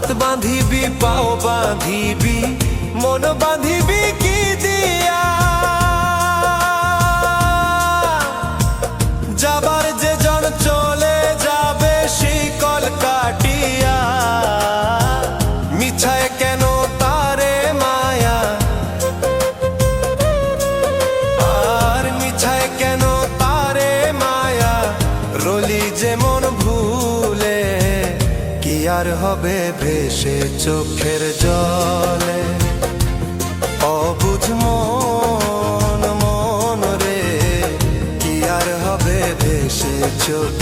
হাত বাঁধিবি পাও বাঁধিবি মন বাঁধিবি কি দিয়া যাবার যে জন চলে যাবে শিকল কাটিয়া মিছায় কেন তারে মায়া আর মিছায় কেন তারে মায়া রলি যেমন ভুলে কি আর হবে ভেসে চোখের জলে অবুঝ মন মন রে কি আর হবে ভেসে চোখ